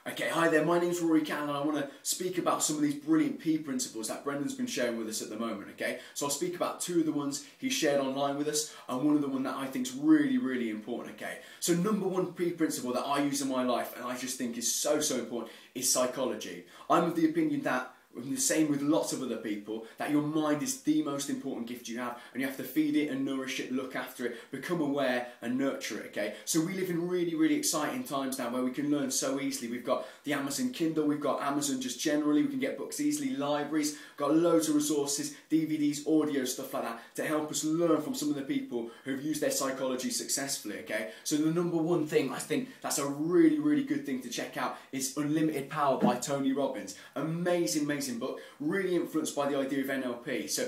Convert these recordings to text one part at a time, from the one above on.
Okay, hi there, my name's Rory Cannon and I want to speak about some of these brilliant P principles that Brendan's been sharing with us at the moment, okay? So I'll speak about two of the ones he shared online with us and one of the ones that I think is really, really important, okay? So number one P principle that I use in my life and I just think is so important is psychology. I'm of the opinion that, the same with lots of other people, that your mind is the most important gift you have and you have to feed it and nourish it, look after it, become aware and nurture it, okay? So we live in really, really exciting times now where we can learn so easily. We've got the Amazon Kindle, we've got Amazon just generally, we can get books easily, libraries, got loads of resources, DVDs, audio, stuff like that to help us learn from some of the people who've used their psychology successfully, okay? So the number one thing I think that's a really, really good thing to check out is Unlimited Power by Tony Robbins. Amazing book, really influenced by the idea of NLP. So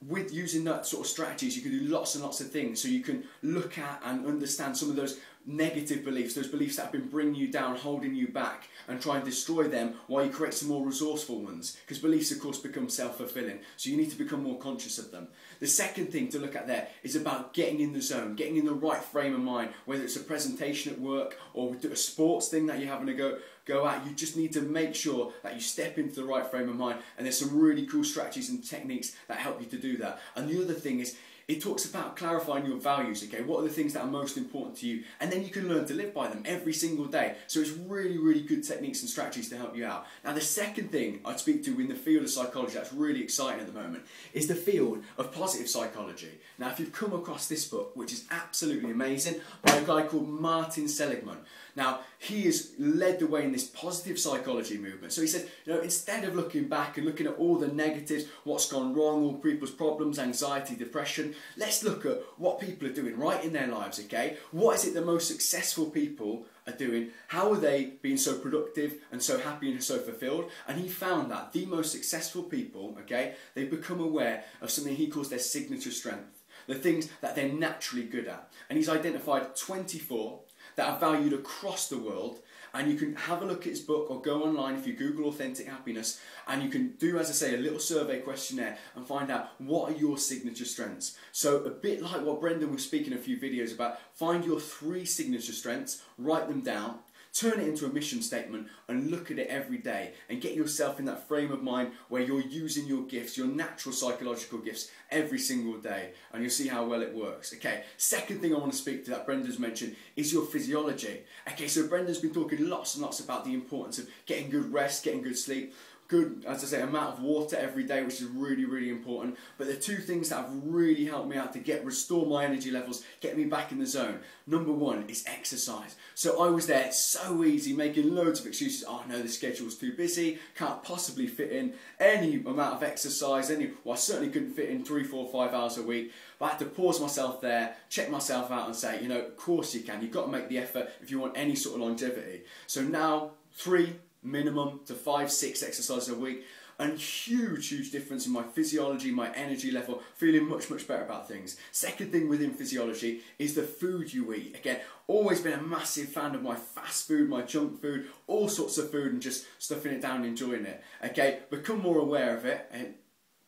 with using that sort of strategies, you can do lots and lots of things. So you can look at and understand some of those negative beliefs, those beliefs that have been bringing you down, holding you back, and try and destroy them while you create some more resourceful ones. Because beliefs, of course, become self-fulfilling. So you need to become more conscious of them. The second thing to look at there is about getting in the zone, getting in the right frame of mind, whether it's a presentation at work or a sports thing that you're having to go at. You just need to make sure that you step into the right frame of mind, and there's some really cool strategies and techniques that help you to do that. And the other thing is, it talks about clarifying your values, okay? What are the things that are most important to you? And then you can learn to live by them every single day. So it's really, really good techniques and strategies to help you out. Now the second thing I'd speak to in the field of psychology that's really exciting at the moment is the field of positive psychology. Now if you've come across this book, which is absolutely amazing, by a guy called Martin Seligman. Now, he has led the way in this positive psychology movement. So he said, you know, instead of looking back and looking at all the negatives, what's gone wrong, all people's problems, anxiety, depression, let's look at what people are doing right in their lives, okay? What is it the most successful people are doing? How are they being so productive and so happy and so fulfilled? And he found that the most successful people, okay, they become aware of something he calls their signature strength, the things that they're naturally good at. And he's identified 24 that are valued across the world, and you can have a look at his book or go online if you Google Authentic Happiness and you can do, as I say, a little survey questionnaire and find out what are your signature strengths. So a bit like what Brendan was speaking a few videos about, find your 3 signature strengths, write them down, turn it into a mission statement and look at it every day and get yourself in that frame of mind where you're using your gifts, your natural psychological gifts every single day, and you'll see how well it works. Okay, second thing I want to speak to that Brendan's mentioned is your physiology. Okay, so Brendan's been talking lots and lots about the importance of getting good rest, getting good sleep, good, as I say, amount of water every day, which is really, really important. But the 2 things that have really helped me out to restore my energy levels, get me back in the zone. Number 1 is exercise. So I was there, it's so easy, making loads of excuses. Oh no, the schedule's too busy, can't possibly fit in any amount of exercise. Well, I certainly couldn't fit in 3, 4, 5 hours a week. But I had to pause myself there, check myself out and say, you know, of course you can. You've got to make the effort if you want any sort of longevity. So now, 3 minimum to 5, 6 exercises a week, and huge difference in my physiology, my energy level, feeling much better about things. Second thing within physiology is the food you eat. Again, always been a massive fan of my fast food, my junk food, all sorts of food and just stuffing it down and enjoying it. Okay, become more aware of it. And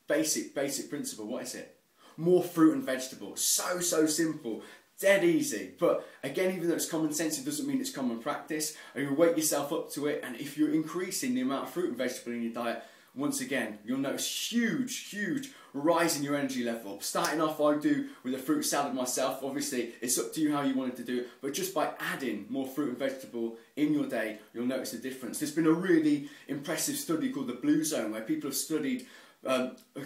basic principle, what is it? More fruit and vegetables. So simple. Dead easy, but again, even though it's common sense, it doesn't mean it's common practice. And you wake yourself up to it, and if you're increasing the amount of fruit and vegetable in your diet, once again, you'll notice huge rise in your energy level. Starting off, I do with a fruit salad myself. Obviously, it's up to you how you want it to do it, but just by adding more fruit and vegetable in your day, you'll notice a difference. There's been a really impressive study called the Blue Zone, where people have studied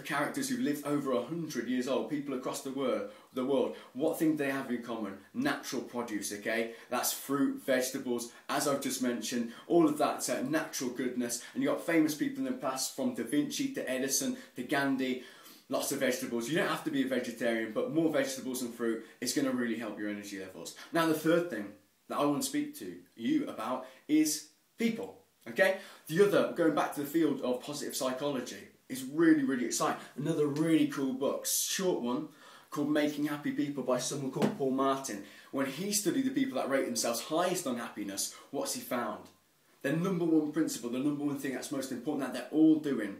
characters who've lived over 100 years old, people across the world. What thing do they have in common? Natural produce, okay? That's fruit, vegetables, as I've just mentioned, all of that natural goodness. And you've got famous people in the past, from Da Vinci to Edison to Gandhi, lots of vegetables. You don't have to be a vegetarian, but more vegetables and fruit is going to really help your energy levels. Now the third thing that I want to speak to you about is people, okay? The other, going back to the field of positive psychology, is really exciting. Another really cool book, short one, called Making Happy People by someone called Paul Martin. When he studied the people that rate themselves highest on happiness, what's he found? The number one principle, the number one thing that's most important that they're all doing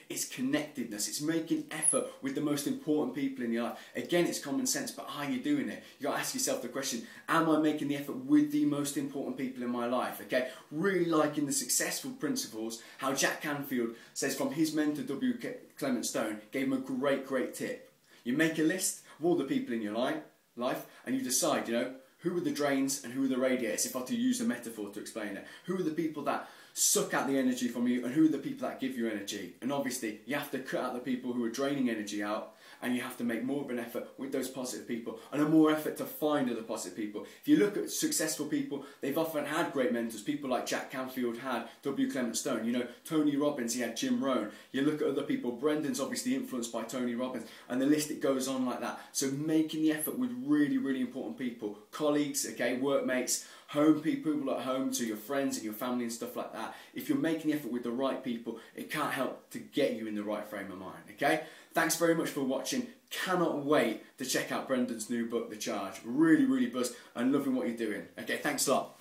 It's connectedness. It's making effort with the most important people in your life. Again, it's common sense, but are you doing it? You've got to ask yourself the question, am I making the effort with the most important people in my life? Okay, really liking the successful principles, how Jack Canfield says from his mentor W. Clement Stone, gave him a great tip. You make a list of all the people in your life and you decide, who are the drains and who are the radiators, if I were to use a metaphor to explain it. Who are the people that suck out the energy from you and who are the people that give you energy? And obviously you have to cut out the people who are draining energy out, and you have to make more of an effort with those positive people and a more effort to find other positive people. If you look at successful people, they've often had great mentors. People like Jack Canfield had W. Clement Stone. Tony Robbins, he had Jim Rohn. You look at other people, Brendan's obviously influenced by Tony Robbins, and the list, it goes on like that. So making the effort with really important people, colleagues, okay, workmates, home people at home, to your friends and your family and stuff like that. If you're making the effort with the right people, it can't help to get you in the right frame of mind, okay? Thanks very much for watching. Cannot wait to check out Brendan's new book, The Charge. Really buzzed and loving what you're doing. Okay, thanks a lot.